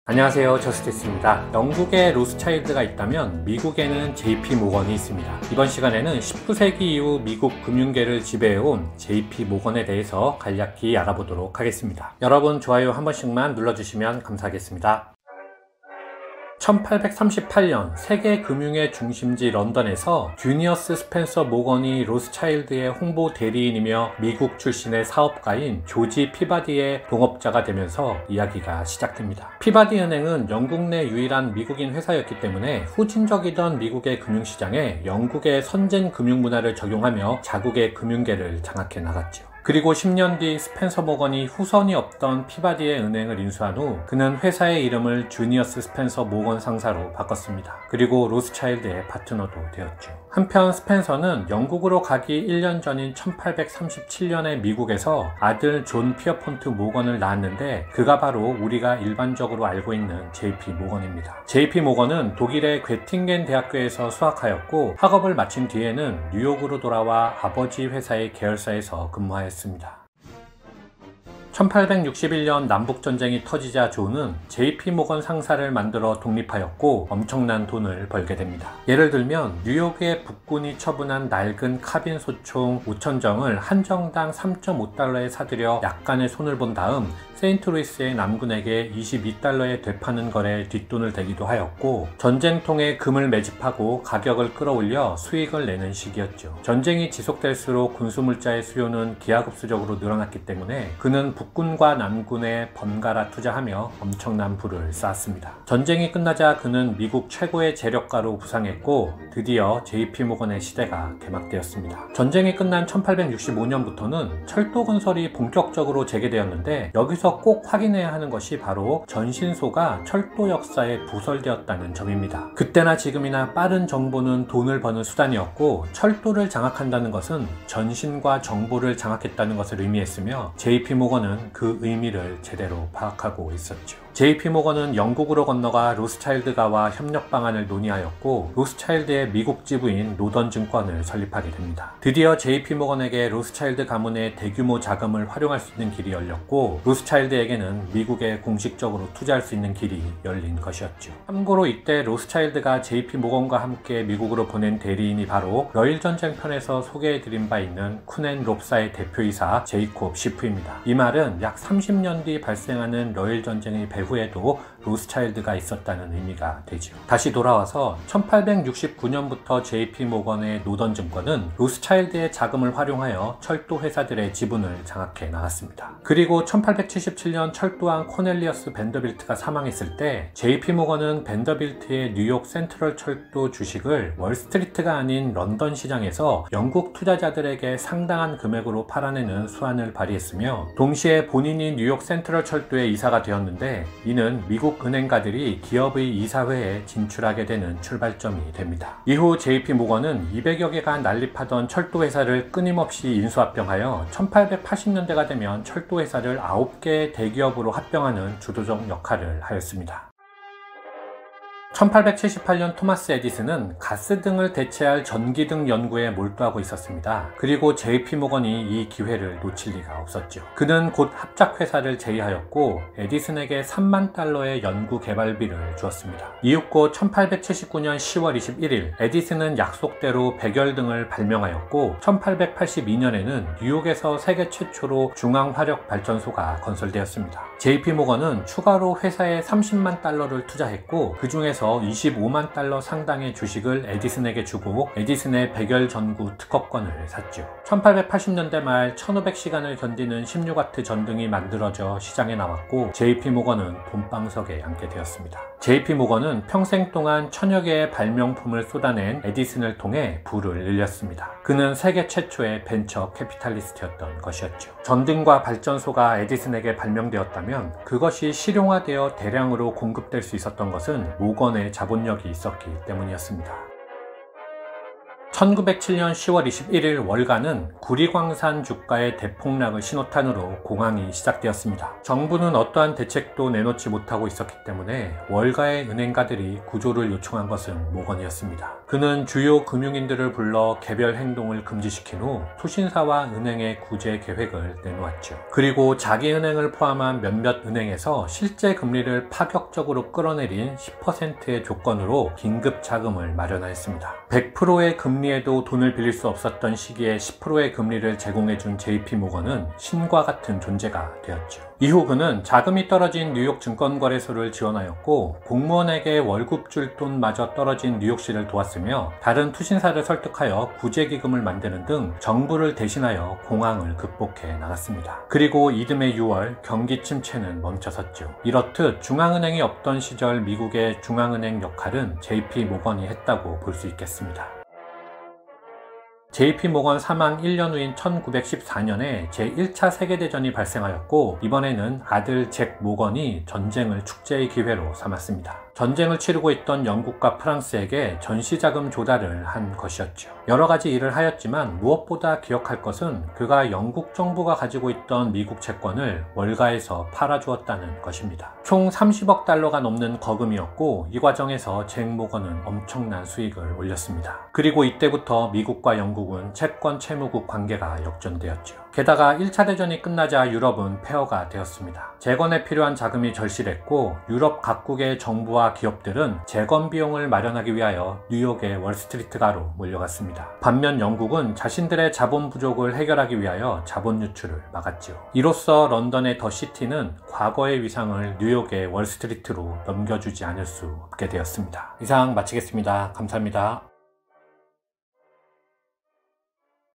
안녕하세요, 저스티스입니다. 영국에 로스차일드가 있다면 미국에는 JP 모건이 있습니다. 이번 시간에는 19세기 이후 미국 금융계를 지배해온 JP 모건에 대해서 간략히 알아보도록 하겠습니다. 여러분 좋아요 한 번씩만 눌러주시면 감사하겠습니다. 1838년 세계 금융의 중심지 런던에서 주니어스 스펜서 모건이 로스차일드의 홍보 대리인이며 미국 출신의 사업가인 조지 피바디의 동업자가 되면서 이야기가 시작됩니다. 피바디 은행은 영국 내 유일한 미국인 회사였기 때문에 후진적이던 미국의 금융시장에 영국의 선진 금융 문화를 적용하며 자국의 금융계를 장악해 나갔죠. 그리고 10년 뒤 스펜서 모건이 후손이 없던 피바디의 은행을 인수한 후 그는 회사의 이름을 주니어스 스펜서 모건 상사로 바꿨습니다. 그리고 로스차일드의 파트너도 되었죠. 한편 스펜서는 영국으로 가기 1년 전인 1837년에 미국에서 아들 존 피어폰트 모건을 낳았는데 그가 바로 우리가 일반적으로 알고 있는 JP 모건입니다. JP 모건은 독일의 괴팅겐 대학교에서 수학하였고 학업을 마친 뒤에는 뉴욕으로 돌아와 아버지 회사의 계열사에서 근무하였습니다. 1861년 남북전쟁이 터지자 존은 JP 모건 상사를 만들어 독립하였고 엄청난 돈을 벌게 됩니다. 예를 들면 뉴욕의 북군이 처분한 낡은 카빈 소총 5,000정을 한정당 3.5달러에 사들여 약간의 손을 본 다음 세인트루이스의 남군에게 22달러에 되파는 거래에 뒷돈을 대기도 하였고 전쟁통에 금을 매집하고 가격을 끌어올려 수익을 내는 시기였죠. 전쟁이 지속될수록 군수물자의 수요는 기하급수적으로 늘어났기 때문에 그는 북군과 남군에 번갈아 투자하며 엄청난 부를 쌓았습니다. 전쟁이 끝나자 그는 미국 최고의 재력가로 부상했고 드디어 JP 모건의 시대가 개막되었습니다. 전쟁이 끝난 1865년부터는 철도 건설이 본격적으로 재개되었는데 여기서 꼭 확인해야 하는 것이 바로 전신소가 철도 역사에 부설되었다는 점입니다. 그때나 지금이나 빠른 정보는 돈을 버는 수단이었고 철도를 장악한다는 것은 전신과 정보를 장악했다는 것을 의미했으며 JP 모건은 그 의미를 제대로 파악하고 있었죠. JP 모건은 영국으로 건너가 로스차일드가와 협력 방안을 논의하였고 로스차일드의 미국 지부인 노던증권을 설립하게 됩니다. 드디어 JP 모건에게 로스차일드 가문의 대규모 자금을 활용할 수 있는 길이 열렸고 로스차일드에게는 미국에 공식적으로 투자할 수 있는 길이 열린 것이었죠. 참고로 이때 로스차일드가 JP 모건과 함께 미국으로 보낸 대리인이 바로 러일전쟁 편에서 소개해드린 바 있는 쿠넨 롭사의 대표이사 제이콥 시프입니다. 이 말은 약 30년 뒤 발생하는 러일전쟁의 배후에도 로스차일드가 있었다는 의미가 되죠. 다시 돌아와서 1869년부터 JP 모건의 노던증권은 로스차일드의 자금을 활용하여 철도 회사들의 지분을 장악해 나갔습니다. 그리고 1877년 철도왕 코넬리어스 벤더빌트가 사망했을 때 JP 모건은 벤더빌트의 뉴욕 센트럴 철도 주식을 월스트리트가 아닌 런던 시장에서 영국 투자자들에게 상당한 금액으로 팔아내는 수완을 발휘했으며 동시에 본인이 뉴욕 센트럴 철도의 이사가 되었는데 이는 미국 은행가들이 기업의 이사회에 진출하게 되는 출발점이 됩니다. 이후 JP 모건은 200여 개가 난립하던 철도 회사를 끊임없이 인수합병하여 1880년대가 되면 철도 회사를 9개의 대기업으로 합병하는 주도적 역할을 하였습니다. 1878년 토마스 에디슨은 가스 등을 대체할 전기등 연구에 몰두하고 있었습니다. 그리고 JP 모건이 이 기회를 놓칠 리가 없었죠. 그는 곧 합작회사를 제의하였고 에디슨에게 3만 달러의 연구 개발비를 주었습니다. 이윽고 1879년 10월 21일 에디슨은 약속대로 백열등을 발명하였고 1882년에는 뉴욕에서 세계 최초로 중앙화력 발전소가 건설되었습니다. JP 모건은 추가로 회사에 30만 달러를 투자했고 그 중에서 25만 달러 상당의 주식을 에디슨에게 주고 에디슨의 백열 전구 특허권을 샀죠. 1880년대 말 1500시간을 견디는 16W 전등이 만들어져 시장에 나왔고 JP 모건은 돈방석에 앉게 되었습니다. JP 모건은 평생 동안 1000여 개의 발명품을 쏟아낸 에디슨을 통해 부를 늘렸습니다. 그는 세계 최초의 벤처 캐피탈리스트였던 것이었죠. 전등과 발전소가 에디슨에게 발명되었다면 그것이 실용화되어 대량으로 공급될 수 있었던 것은 모건의 자본력이 있었기 때문이었습니다. 1907년 10월 21일 월가는 구리광산 주가의 대폭락을 신호탄으로 공황이 시작되었습니다. 정부는 어떠한 대책도 내놓지 못하고 있었기 때문에 월가의 은행가들이 구조를 요청한 것은 모건이었습니다. 그는 주요 금융인들을 불러 개별 행동을 금지시킨 후 투신사와 은행의 구제 계획을 내놓았죠. 그리고 자기 은행을 포함한 몇몇 은행에서 실제 금리를 파격적으로 끌어내린 10%의 조건으로 긴급 자금을 마련하였습니다. 100%의 금리에도 돈을 빌릴 수 없었던 시기에 10%의 금리를 제공해준 JP모건은 신과 같은 존재가 되었죠. 이후 그는 자금이 떨어진 뉴욕 증권거래소를 지원하였고 공무원에게 월급 줄 돈마저 떨어진 뉴욕시를 도왔으며 다른 투신사를 설득하여 구제기금을 만드는 등 정부를 대신하여 공황을 극복해 나갔습니다. 그리고 이듬해 6월 경기 침체는 멈춰섰죠. 이렇듯 중앙은행이 없던 시절 미국의 중앙은행 역할은 JP모건이 했다고 볼 수 있겠습니다. JP모건 사망 1년 후인 1914년에 제1차 세계대전이 발생하였고 이번에는 아들 잭 모건이 전쟁을 축제의 기회로 삼았습니다. 전쟁을 치르고 있던 영국과 프랑스에게 전시자금 조달을 한 것이었죠. 여러가지 일을 하였지만 무엇보다 기억할 것은 그가 영국 정부가 가지고 있던 미국 채권을 월가에서 팔아주었다는 것입니다. 총 30억 달러가 넘는 거금이었고 이 과정에서 잭 모건은 엄청난 수익을 올렸습니다. 그리고 이때부터 미국과 영국은 채권 채무국 관계가 역전되었죠. 게다가 1차 대전이 끝나자 유럽은 폐허가 되었습니다. 재건에 필요한 자금이 절실했고 유럽 각국의 정부와 기업들은 재건 비용을 마련하기 위하여 뉴욕의 월스트리트가로 몰려갔습니다. 반면 영국은 자신들의 자본 부족을 해결하기 위하여 자본 유출을 막았죠. 이로써 런던의 더 시티는 과거의 위상을 뉴욕의 월스트리트로 넘겨주지 않을 수 없게 되었습니다. 이상 마치겠습니다. 감사합니다.